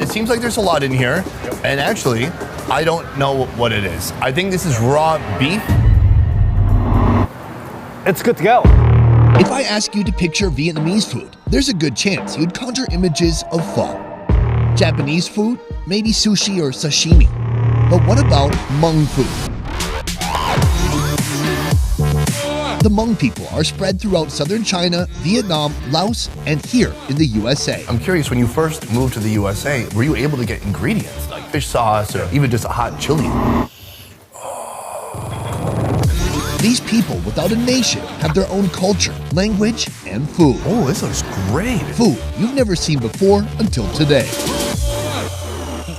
It seems like there's a lot in here. And actually, I don't know what it is. I think this is raw beef. It's good to go. If I ask you to picture Vietnamese food, there's a good chance you'd conjure images of pho. Japanese food, maybe sushi or sashimi. But what about Hmong food? The Hmong people are spread throughout southern China, Vietnam, Laos, and here in the USA. I'm curious, when you first moved to the USA, were you able to get ingredients like fish sauce or even just a hot chili? These people without a nation have their own culture, language, and food. Oh, this looks great. Food you've never seen before until today.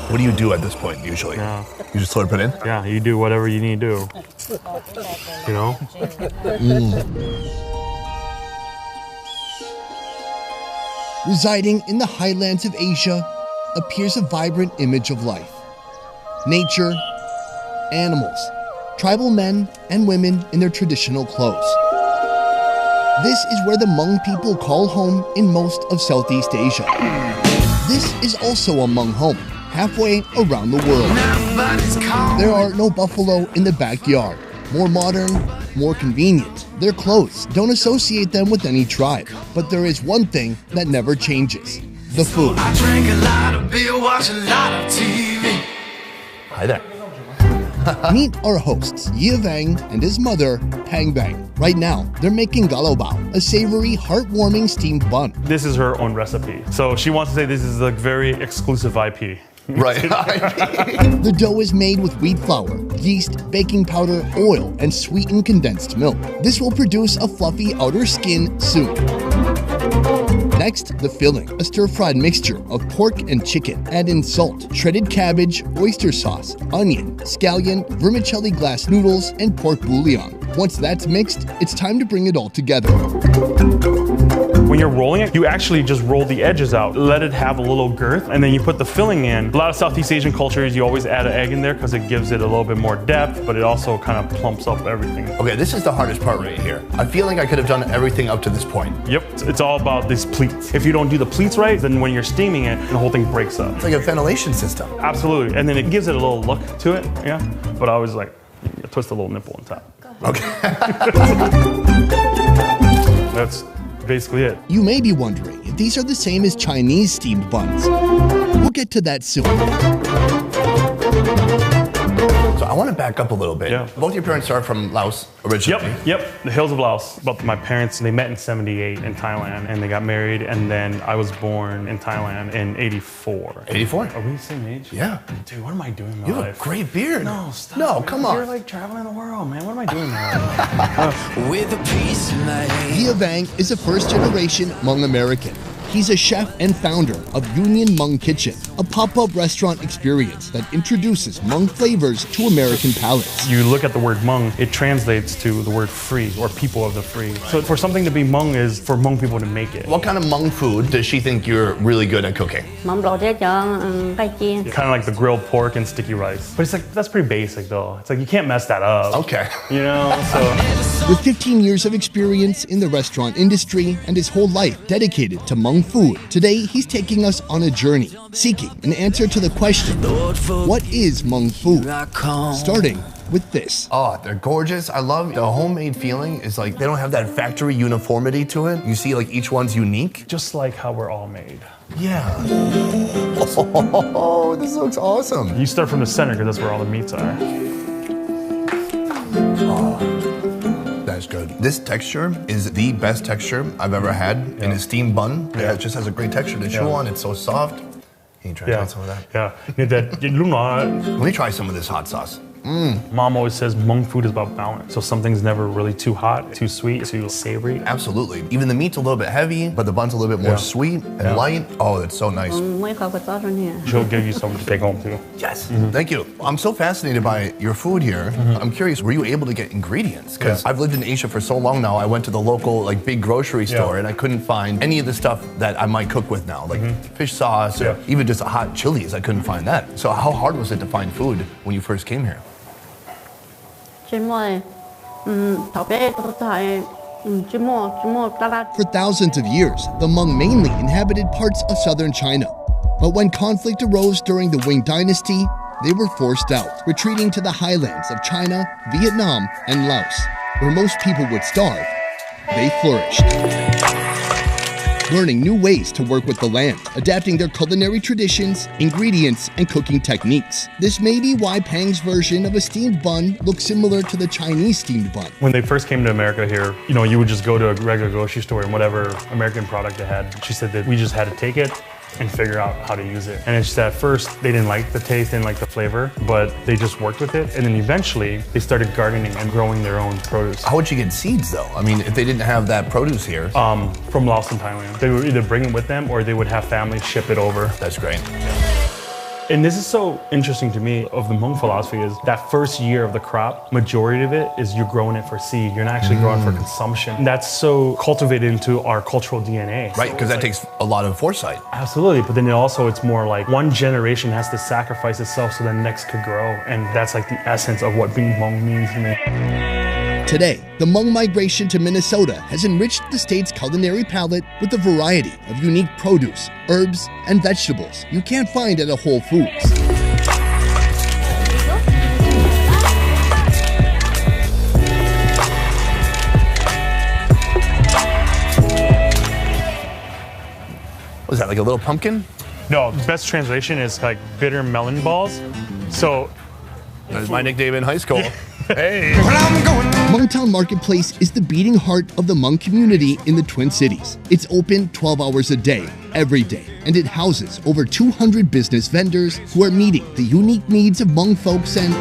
What do you do at this point usually? You just slurp it in? Yeah, you do whatever you need to do. You know? Residing in the highlands of Asia appears a vibrant image of life. Nature, animals, tribal men and women in their traditional clothes. This is where the Hmong people call home in most of Southeast Asia. This is also a Hmong home, halfway around the world. There are no buffalo in the backyard. More modern, more convenient. Their clothes don't associate them with any tribe. But there is one thing that never changes: the food. I drink a lot of beer, watch a lot of TV. Hi there. Meet our hosts, Ye Vang and his mother, Pang Bang. Right now, they're making galo bao, a savory, heartwarming steamed bun. This is her own recipe. So she wants to say this is a very exclusive IP. Right. The dough is made with wheat flour, yeast, baking powder, oil, and sweetened condensed milk. This will produce a fluffy outer skin soon. Next, the filling, a stir-fried mixture of pork and chicken. Add in salt, shredded cabbage, oyster sauce, onion, scallion, vermicelli glass noodles, and pork bouillon. Once that's mixed, it's time to bring it all together. When you're rolling it, you actually just roll the edges out, let it have a little girth, and then you put the filling in. A lot of Southeast Asian cultures, you always add an egg in there because it gives it a little bit more depth, but it also kind of plumps up everything. Okay, this is the hardest part right here. I feel like I could have done everything up to this point. Yep, it's all about these pleats. If you don't do the pleats right, then when you're steaming it, the whole thing breaks up. It's like a ventilation system. Absolutely, and then it gives it a little look to it, yeah? But I always like, twist a little nipple on top. Okay. That's basically it. You may be wondering if these are the same as Chinese steamed buns. We'll get to that soon. So I want to back up a little bit. Yeah. Both your parents are from Laos originally. Yep, the hills of Laos. But my parents, they met in '78 in Thailand, and they got married, and then I was born in Thailand in '84. 84? Are we the same age? Yeah. Dude, what am I doing in my You life? have a great beard. No, stop. No, man. come on. You're like traveling the world, man. What am I doing in my life? With a piece of light. Ye Vang is a first-generation Hmong American. He's a chef and founder of Union Hmong Kitchen, a pop-up restaurant experience that introduces Hmong flavors to American palates. You look at the word Hmong, it translates to the word free, or people of the free. So for something to be Hmong is for Hmong people to make it. What kind of Hmong food does she think you're really good at cooking? Mắm lẩu chả chọn cay chiên. Kind of like the grilled pork and sticky rice. But it's like, that's pretty basic though. It's like, you can't mess that up. Okay. You know, so. With 15 years of experience in the restaurant industry and his whole life dedicated to Hmong food, today he's taking us on a journey, seeking an answer to the question, what is Hmong food? Starting with this. Oh, they're gorgeous. I love the homemade feeling. It's like they don't have that factory uniformity to it. You see like each one's unique. Just like how we're all made. Yeah. Oh, this looks awesome. You start from the center because that's where all the meats are. That's good. This texture is the best texture I've ever had in a steamed bun. Yeah. It just has a great texture to chew on. It's so soft. Can you try some of that? Yeah. Let me try some of this hot sauce. Mom always says Hmong food is about balance. So something's never really too hot, too sweet, too savory. Absolutely. Even the meat's a little bit heavy, but the bun's a little bit more sweet and light. Oh, that's so nice. She'll give you something to take home too. Yes. Thank you. I'm so fascinated by your food here. I'm curious, were you able to get ingredients? Because I've lived in Asia for so long now. I went to the local like big grocery store and I couldn't find any of the stuff that I might cook with now, like fish sauce or even just a hot chilies. I couldn't find that. So how hard was it to find food when you first came here? For thousands of years, the Hmong mainly inhabited parts of southern China. But when conflict arose during the Qing dynasty, they were forced out, retreating to the highlands of China, Vietnam, and Laos, where most people would starve. They flourished, learning new ways to work with the land, adapting their culinary traditions, ingredients, and cooking techniques. This may be why Pang's version of a steamed bun looks similar to the Chinese steamed bun. When they first came to America here, you would just go to a regular grocery store and whatever American product they had, she said that we just had to take it and figure out how to use it. And it's just at first, they didn't like the taste, didn't like the flavor, but they just worked with it. And then eventually, they started gardening and growing their own produce. How would you get seeds though? I mean, if they didn't have that produce here. From Laos and Thailand. They would either bring it with them or they would have families ship it over. That's great. And this is so interesting to me of the Hmong philosophy is that first year of the crop, majority of it is you're growing it for seed. You're not actually growing for consumption. And that's so cultivated into our cultural DNA. Right, because that takes a lot of foresight. Absolutely, but then it's more like one generation has to sacrifice itself so the next could grow. And that's like the essence of what being Hmong means to me. Today, the Hmong migration to Minnesota has enriched the state's culinary palate with a variety of unique produce, herbs, and vegetables you can't find at a Whole Foods. What is that, like a little pumpkin? No, the best translation is like bitter melon balls. So that was my nickname in high school. Hey. Hmongtown Marketplace is the beating heart of the Hmong community in the Twin Cities. It's open 12 hours a day, every day, and it houses over 200 business vendors who are meeting the unique needs of Hmong folks and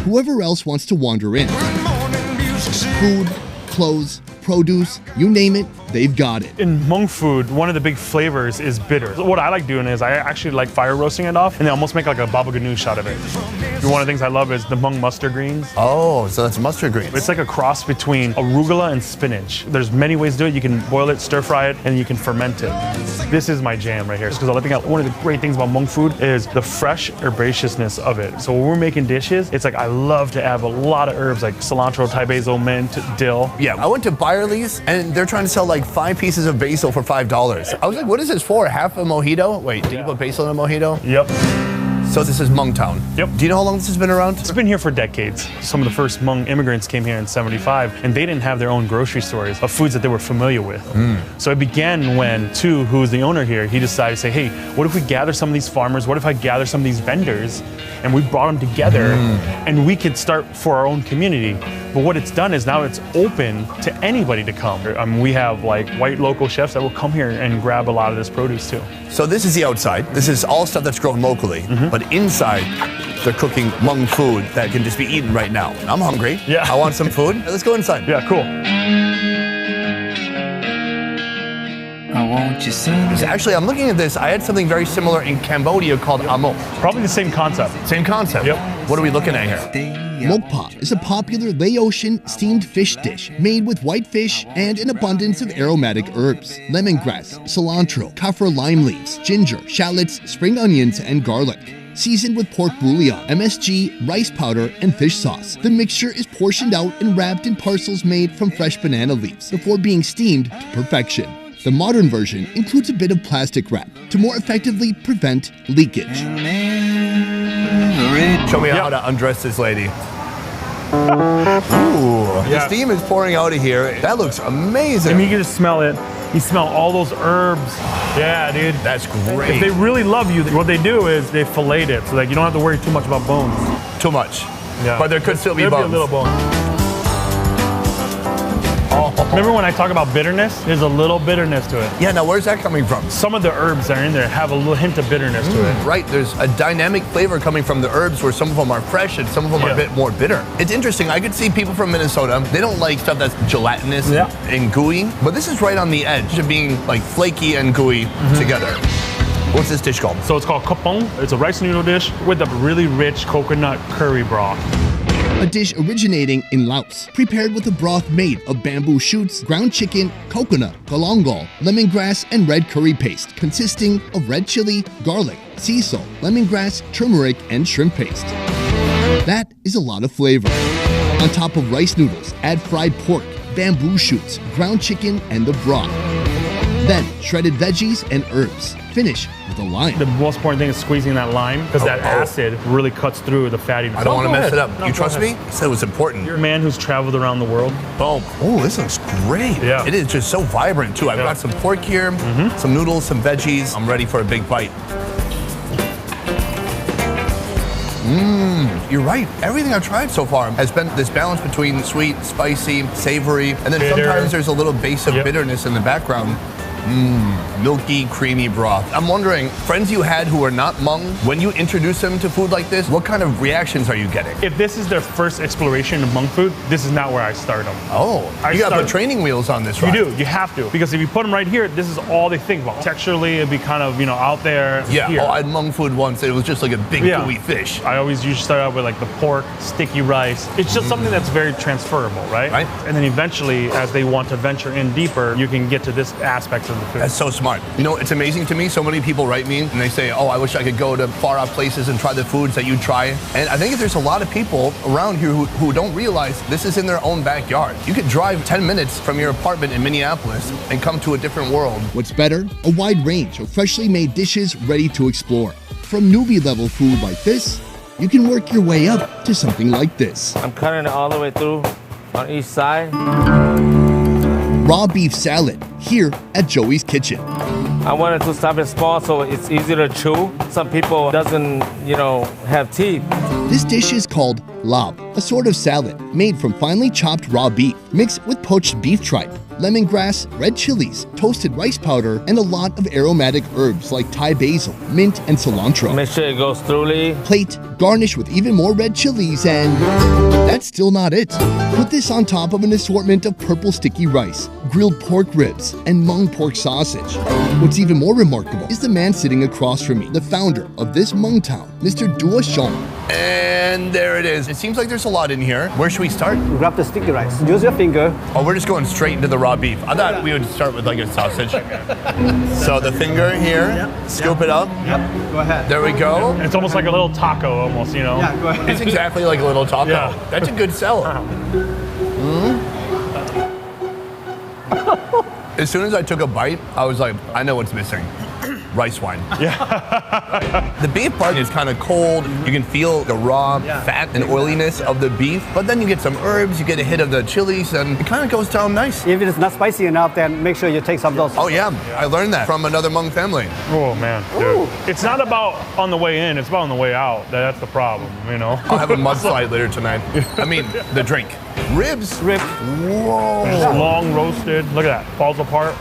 whoever else wants to wander in. Food, clothes, produce, you name it, they've got it. In Hmong food, one of the big flavors is bitter. What I like doing is I actually like fire roasting it off and then almost make like a baba ganoush out of it. One of the things I love is the Hmong mustard greens. Oh, so that's mustard greens. It's like a cross between arugula and spinach. There's many ways to do it. You can boil it, stir fry it, and you can ferment it. This is my jam right here. Because I think one of the great things about Hmong food is the fresh herbaceousness of it. So when we're making dishes, it's like I love to have a lot of herbs like cilantro, Thai basil, mint, dill. Yeah, I went to Byerly's and they're trying to sell like 5 pieces of basil for $5. I was like, what is this for? Half a mojito? Wait, did you put basil in a mojito? Yep. So this is Hmongtown. Yep. Do you know how long this has been around? It's been here for decades. Some of the first Hmong immigrants came here in '75, and they didn't have their own grocery stores of foods that they were familiar with. So it began when Tu, who was the owner here, he decided to say, hey, what if we gather some of these farmers? What if I gather some of these vendors? And we brought them together, and we could start for our own community. But what it's done is now it's open to anybody to come. We have like white local chefs that will come here and grab a lot of this produce too. So this is the outside. This is all stuff that's grown locally. But inside, they're cooking Hmong food that can just be eaten right now. I'm hungry. Yeah. I want some food. Let's go inside. Yeah, cool. Actually, I'm looking at this. I had something very similar in Cambodia called amo. Probably the same concept. Same concept. Yep. What are we looking at here? Mokpa is a popular Laotian steamed fish dish made with white fish and an abundance of aromatic herbs, lemongrass, cilantro, kaffir lime leaves, ginger, shallots, spring onions, and garlic. Seasoned with pork bouillon, MSG, rice powder, and fish sauce. The mixture is portioned out and wrapped in parcels made from fresh banana leaves before being steamed to perfection. The modern version includes a bit of plastic wrap to more effectively prevent leakage. Show me how to undress this lady. Ooh, the steam is pouring out of here. That looks amazing. I mean, you can just smell it. You smell all those herbs. Yeah, dude. That's great. If they really love you, what they do is they fillet it so that you don't have to worry too much about bones. Too much. Yeah. But there could still be There'll bones. Be a little bone. Remember when I talk about bitterness? There's a little bitterness to it. Yeah, now where's that coming from? Some of the herbs that are in there have a little hint of bitterness to it. Right, there's a dynamic flavor coming from the herbs where some of them are fresh and some of them are a bit more bitter. It's interesting, I could see people from Minnesota, they don't like stuff that's gelatinous and gooey, but this is right on the edge of being like flaky and gooey together. What's this dish called? So it's called kapong. It's a rice noodle dish with a really rich coconut curry broth. A dish originating in Laos, prepared with a broth made of bamboo shoots, ground chicken, coconut, galangal, lemongrass, and red curry paste, consisting of red chili, garlic, sea salt, lemongrass, turmeric, and shrimp paste. That is a lot of flavor. On top of rice noodles, add fried pork, bamboo shoots, ground chicken, and the broth. Then shredded veggies and herbs. Finish with a lime. The most important thing is squeezing that lime because that acid really cuts through the fatty. I don't want to mess it up. You trust me? I said it was important. You're a man who's traveled around the world. Boom. Oh, this looks great. Yeah. It is just so vibrant too. I've got some pork here, some noodles, some veggies. I'm ready for a big bite. You're right. Everything I've tried so far has been this balance between sweet, spicy, savory, and then bitter. Sometimes there's a little base of bitterness in the background. Milky, creamy broth. I'm wondering, friends you had who are not Hmong, when you introduce them to food like this, what kind of reactions are you getting? If this is their first exploration of Hmong food, this is not where I start them. Oh, you got to put training wheels on this, right? You do. You have to. Because if you put them right here, this is all they think about. Texturally, it'd be kind of, out there. Yeah. Here. Oh, I had Hmong food once. It was just like a big gooey fish. I always usually start out with like the pork, sticky rice. It's just something that's very transferable, right? Right. And then eventually, as they want to venture in deeper, you can get to this aspect of the food. That's so smart. It's amazing to me. So many people write me and they say, oh, I wish I could go to far off places and try the foods that you try. And I think there's a lot of people around here who don't realize this is in their own backyard. You could drive 10 minutes from your apartment in Minneapolis and come to a different world. What's better? A wide range of freshly made dishes ready to explore. From newbie level food like this, you can work your way up to something like this. I'm cutting it all the way through on each side. Raw beef salad here at Joey's Kitchen. I wanted to stop it small so it's easier to chew. Some people doesn't, have teeth. This dish is called lab, a sort of salad made from finely chopped raw beef mixed with poached beef tripe, lemongrass, red chilies, toasted rice powder, and a lot of aromatic herbs like Thai basil, mint, and cilantro. Make sure it goes thoroughly. Plate garnished with even more red chilies, and that's still not it. Put this on top of an assortment of purple sticky rice, grilled pork ribs, and Hmong pork sausage. What's even more remarkable is the man sitting across from me, the founder of this Hmong town, Mr. Dua Shong. And there it is. It seems like there's a lot in here. Where should we start? Grab the sticky rice. Use your finger. Oh, we're just going straight into the raw beef. I thought we would start with like a sausage. So the finger here, scoop it up. Yep, go ahead. There we go. It's almost like a little taco, almost, Yeah, go ahead. It's exactly like a little taco. Yeah. That's a good sell. As soon as I took a bite, I was like, I know what's missing. Rice wine. Yeah. The beef part is kind of cold. You can feel the raw fat and oiliness of the beef, but then you get some herbs, you get a hit of the chilies, and it kind of goes down nice. If it's not spicy enough, then make sure you take some of those. Oh yeah, I learned that from another Hmong family. Oh man, dude. It's not about on the way in, it's about on the way out. That's the problem, I'll have a mudslide later tonight. I mean, the drink. Ribs? Whoa. It's long roasted. Look at that, falls apart.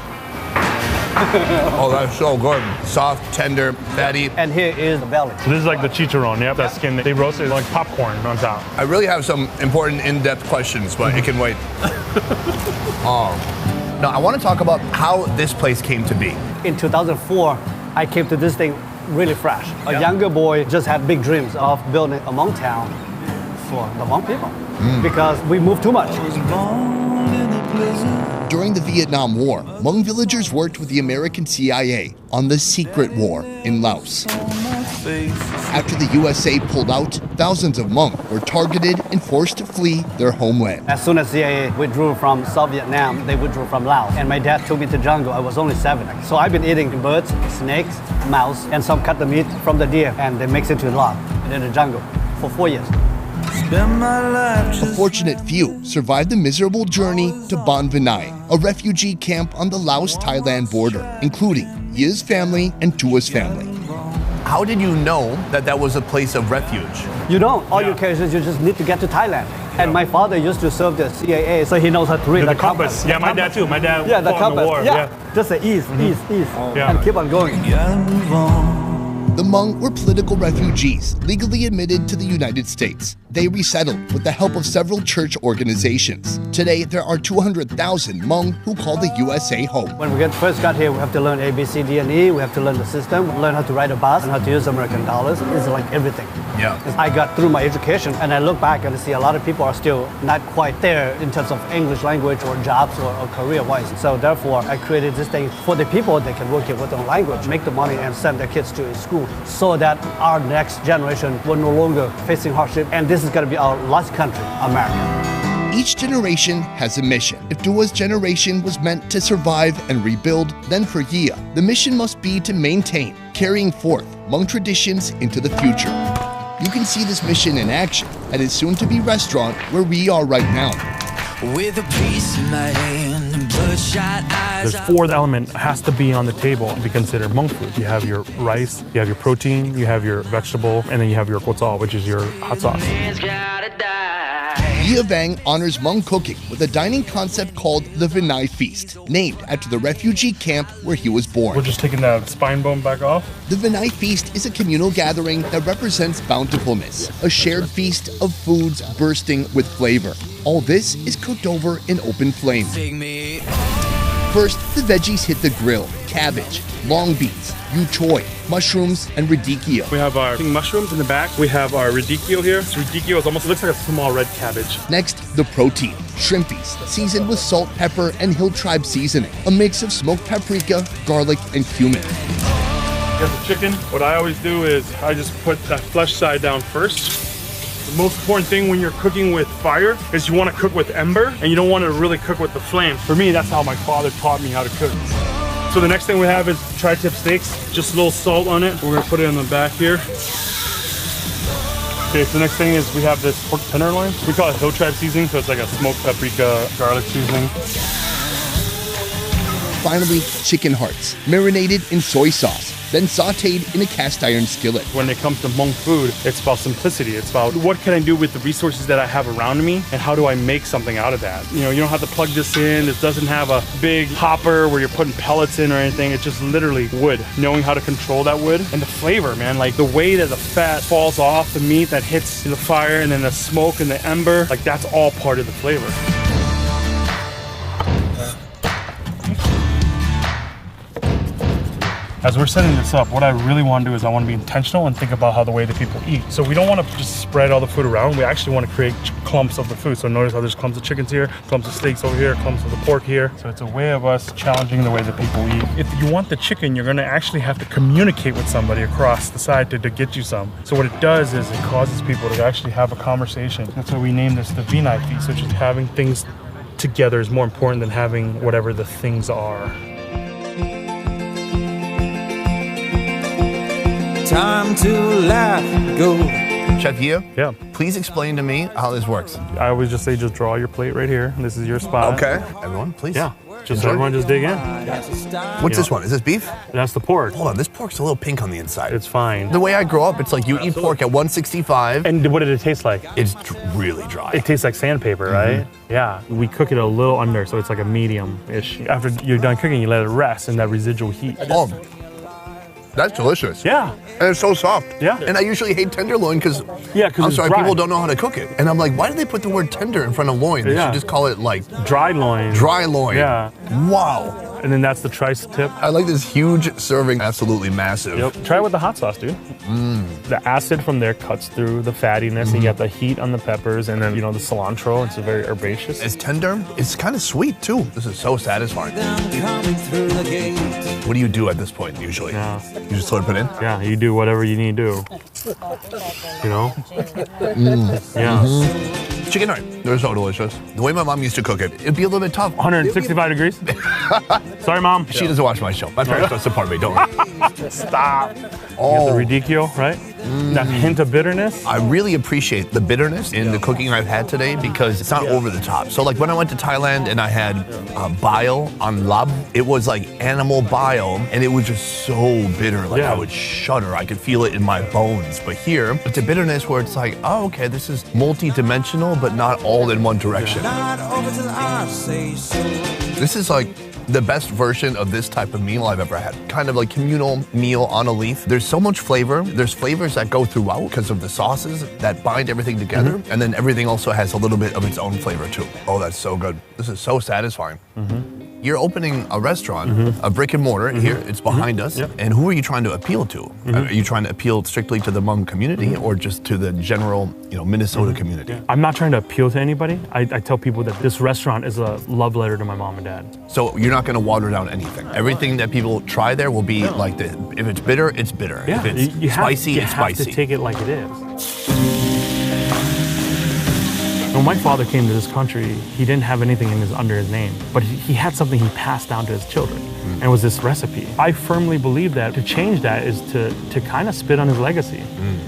Oh, that's so good. Soft, tender, fatty. And here is the belly. So this is like the chicharron, yep, that skin. They roast it like popcorn on top. I really have some important in-depth questions, but it can wait. Now, I want to talk about how this place came to be. In 2004, I came to this thing really fresh. A younger boy just had big dreams of building a Hmong town for the Hmong people because we moved too much. During the Vietnam War, Hmong villagers worked with the American CIA on the Secret War in Laos. After the USA pulled out, thousands of Hmong were targeted and forced to flee their homeland. As soon as CIA withdrew from South Vietnam, they withdrew from Laos. And my dad took me to jungle. I was only 7. So I've been eating birds, snakes, mouse, and some cut the meat from the deer, and they mix it into lard in the jungle for 4 years. A fortunate few survived the miserable journey to Ban Vinai, a refugee camp on the Laos-Thailand border, including Yi's family and Tua's family. How did you know that that was a place of refuge? You don't. All you care is you just need to get to Thailand. And my father used to serve the CIA, so he knows how to read the compass. Yeah, my dad too. My dad the fought in compass. the war. Yeah. Just say east, and keep on going. The Hmong were political refugees legally admitted to the United States. They resettled with the help of several church organizations. Today, there are 200,000 Hmong who call the USA home. When we first got here, we have to learn A, B, C, D, and E. We have to learn the system, learn how to ride a bus, and how to use American dollars. It's like everything. Yeah. I got through my education, and I look back and I see a lot of people are still not quite there in terms of English language or jobs or career-wise. So therefore, I created this thing for the people that can work here with their own language, make the money, and send their kids to school, so that our next generation will no longer facing hardship. And this is going to be our last country, America. Each generation has a mission. If Dua's generation was meant to survive and rebuild, then for Yia, the mission must be to maintain, carrying forth Hmong traditions into the future. You can see this mission in action at his soon-to-be restaurant where we are right now. With a piece in my hand and bloodshot eyes. There's fourth element has to be on the table to be considered Hmong food. You have your rice, you have your protein, you have your vegetable, and then you have your guotzao, which is your hot sauce. Yia Vang honors Hmong cooking with a dining concept called the Vinai Feast, named after the refugee camp where he was born. We're just taking the spine bone back off. The Vinai Feast is a communal gathering that represents bountifulness, a shared feast of foods bursting with flavor. All this is cooked over an open flame. First, the veggies hit the grill: cabbage, long beans, yu choy, mushrooms, and radicchio. We have our mushrooms in the back. We have our radicchio here. This radicchio is almost, it looks like a small red cabbage. Next, the protein: shrimpies, seasoned with salt, pepper, and hill tribe seasoning. A mix of smoked paprika, garlic, and cumin. Here's the chicken. What I always do is I just put that flesh side down first. The most important thing when you're cooking with fire is you want to cook with ember, and you don't want to really cook with the flame. For me, that's how my father taught me how to cook. So the next thing we have is tri-tip steaks. Just a little salt on it. We're gonna put it in the back here. Okay, so the next thing is we have this pork tenderloin. We call it hill tribe seasoning, so it's like a smoked paprika garlic seasoning. Finally, chicken hearts, marinated in soy sauce, then sauteed in a cast iron skillet. When it comes to Hmong food, it's about simplicity. It's about what can I do with the resources that I have around me, and how do I make something out of that? You know, you don't have to plug this in. It doesn't have a big hopper where you're putting pellets in or anything. It's just literally wood. Knowing how to control that wood and the flavor, man. Like the way that the fat falls off the meat that hits the fire, and then the smoke and the ember, like that's all part of the flavor. As we're setting this up, what I really want to do is I want to be intentional and think about how the way that people eat. So we don't want to just spread all the food around. We actually want to create clumps of the food. So notice how there's clumps of chickens here, clumps of steaks over here, clumps of the pork here. So it's a way of us challenging the way that people eat. If you want the chicken, you're going to actually have to communicate with somebody across the side to get you some. So what it does is it causes people to actually have a conversation. That's why we named this the Vinai Feast, which is having things together is more important than having whatever the things are. Time to laugh, go. Chef Yia, Yeah. please explain to me how this works. I always just say, just draw your plate right here. This is your spot. Okay, everyone, please. Yeah. Just Enjoy. everyone just dig in. What's this one? Is this beef? That's the pork. Hold on, this pork's a little pink on the inside. It's fine. The way I grew up, it's like you eat pork at 165. And what did it taste like? It's really dry. It tastes like sandpaper, right? Yeah. We cook it a little under, so it's like a medium-ish. After you're done cooking, you let it rest in that residual heat. Oh, that's delicious. Yeah. And it's so soft. Yeah. And I usually hate tenderloin because I'm it's sorry, dry. people don't know how to cook it. And I'm like, why do they put the word tender in front of loin? They Yeah. should just call it like Dry loin. dry loin. Yeah. Wow. And then that's the tri-tip. I like this huge serving, absolutely massive. Yep. Try it with the hot sauce, dude. The acid from there cuts through the fattiness, and you got the heat on the peppers, and then, you know, the cilantro. It's very herbaceous. It's tender. It's kind of sweet too. This is so satisfying. Coming through the gate. What do you do at this point usually? Yeah. You just sort of put in? Yeah, you do whatever you need to do. You know? Yeah. Chicken heart. They're so delicious. The way my mom used to cook it, it'd be a little bit tough. 165 degrees? Sorry, Mom. She doesn't watch my show. My parents don't support me, don't worry. Stop. Oh. You got the radicchio, right? That hint of bitterness. I really appreciate the bitterness in the cooking I've had today because it's not over the top. So like when I went to Thailand and I had bile on lab, it was like animal bile and it was just so bitter. Like I would shudder. I could feel it in my bones. But here, it's a bitterness where it's like, oh, okay, this is multi-dimensional, but not all in one direction. Not over till I say so. This is like the best version of this type of meal I've ever had. Kind of like communal meal on a leaf. There's so much flavor. There's flavors that go throughout because of the sauces that bind everything together. And then everything also has a little bit of its own flavor too. Oh, that's so good. This is so satisfying. You're opening a restaurant, a brick and mortar here. It's behind us. And who are you trying to appeal to? Are you trying to appeal strictly to the Hmong community or just to the general, you know, Minnesota community? I'm not trying to appeal to anybody. I tell people that this restaurant is a love letter to my mom and dad. So you're not going to water down anything. Everything that people try there will be like this. If it's bitter, it's bitter. Yeah, If it's spicy, it's spicy. You have to take it like it is. When my father came to this country, he didn't have anything under his name, but he had something he passed down to his children, and it was this recipe. I firmly believe that to change that is to kind of spit on his legacy.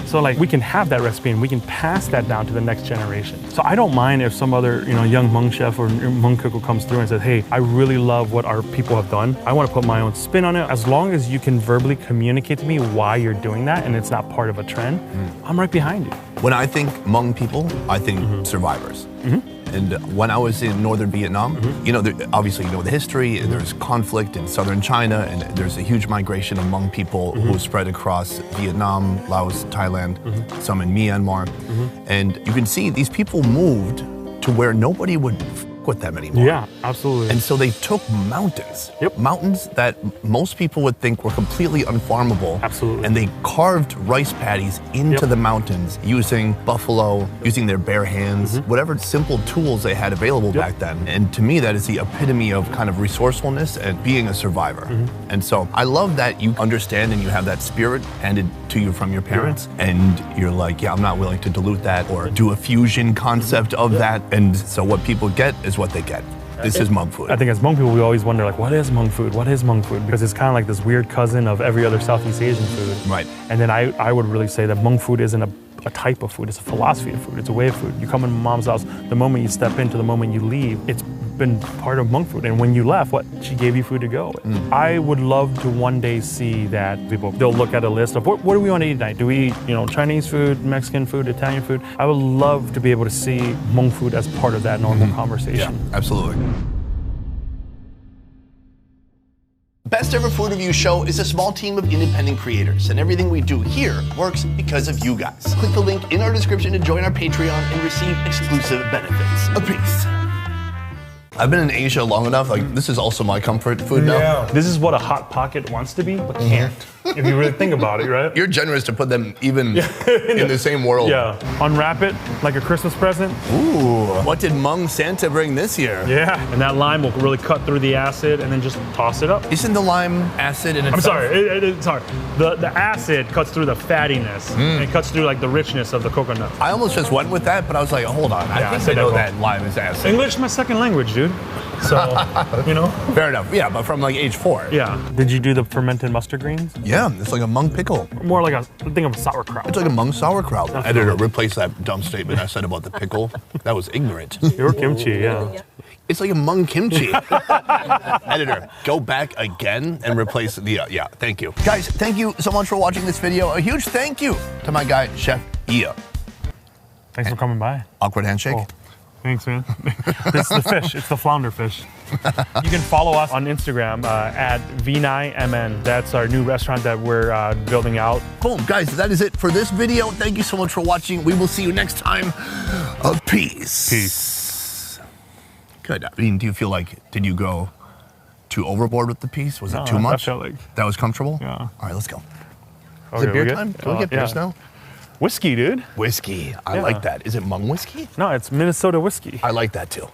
So like we can have that recipe and we can pass that down to the next generation. So I don't mind if some other young Hmong chef or Hmong cook comes through and says, hey, I really love what our people have done. I want to put my own spin on it. As long as you can verbally communicate to me why you're doing that and it's not part of a trend, I'm right behind you. When I think Hmong people, I think survivors. And when I was in northern Vietnam, obviously the history, there's conflict in southern China, and there's a huge migration of Hmong people who spread across Vietnam, Laos, Thailand, some in Myanmar. And you can see these people moved to where nobody would with them anymore. Yeah, absolutely. And so they took mountains. Yep. Mountains that most people would think were completely unfarmable. Absolutely. And they carved rice paddies into the mountains using buffalo, using their bare hands, whatever simple tools they had available back then. And to me, that is the epitome of kind of resourcefulness and being a survivor. And so I love that you understand and you have that spirit handed to you from your parents. And you're like, yeah, I'm not willing to dilute that or do a fusion concept of that. And so what people get is what they get. This is Hmong food. I think as Hmong people, we always wonder, like, what is Hmong food? What is Hmong food? Because it's kind of like this weird cousin of every other Southeast Asian food. Right. And then I would really say that Hmong food isn't a type of food. It's a philosophy of food. It's a way of food. You come in mom's house, the moment you step in to the moment you leave, it's been part of Hmong food. And when you left, she gave you food to go with. I would love to one day see that they'll look at a list of what do we want to eat tonight? Do we eat, Chinese food, Mexican food, Italian food? I would love to be able to see Hmong food as part of that normal conversation. Yeah, absolutely. Best Ever Food Review Show is a small team of independent creators, and everything we do here works because of you guys. Click the link in our description to join our Patreon and receive exclusive benefits. A peace. I've been in Asia long enough, this is also my comfort food now. Yeah. This is what a Hot Pocket wants to be, but can't. If you really think about it, right? You're generous to put them even in the same world. Yeah. Unwrap it like a Christmas present. Ooh. What did Hmong Santa bring this year? Yeah. And that lime will really cut through the acid and then just toss it up. Isn't the lime acid in itself? I'm sorry. The acid cuts through the fattiness and it cuts through the richness of the coconut. I almost just went with that, but I was like, hold on. I think I know that lime is acid. English is my second language, dude. So, Fair enough. Yeah, but from age 4. Yeah. Did you do the fermented mustard greens? Yeah, it's like a Hmong pickle. More like think of a sauerkraut. It's like a Hmong sauerkraut. Editor, replace that dumb statement I said about the pickle. That was ignorant. Your kimchi, yeah. It's like a Hmong kimchi. Editor, go back again and replace the, thank you. Guys, thank you so much for watching this video. A huge thank you to my guy, Chef Ia. Thanks for coming by. Awkward handshake. Cool. Thanks, man. This is the fish. It's the flounder fish. You can follow us on Instagram at V9MN. That's our new restaurant that we're building out. Boom, guys, that is it for this video. Thank you so much for watching. We will see you next time. Peace. Peace. Good. I mean, do you feel like, did you go too overboard with the piece? Was it too much? I felt like that was comfortable? Yeah. All right, let's go. Okay, is it beer time? Can we get beers now? Whiskey, dude. Whiskey. I like that. Is it Hmong whiskey? No, it's Minnesota whiskey. I like that too.